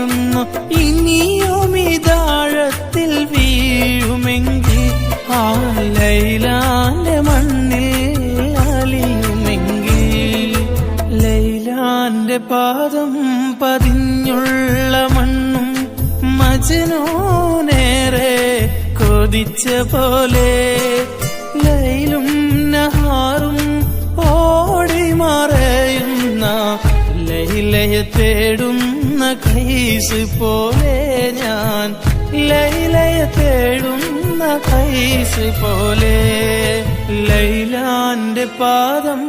അറിയുന്നു. ഇനിയും ഇതാഴത്തിൽ വീഴുമെങ്കിൽ ആ ലൈലാന്റെ മണ്ണിൽ അലിയുമെങ്കിൽ, ലൈലാന്റെ പാദം പതിഞ്ഞുള്ള മണ്ണും മജ്നൂനേറെ കൊതിച്ച പോലെ, ലൈലും നഹാറും ഓടി മറയുന്ന ലൈലയെ തേടുന്ന കൈസ് പോലെ ഞാൻ, ലൈലയെ തേടുന്ന കൈസ് പോലെ ലൈലാന്റെ പാദം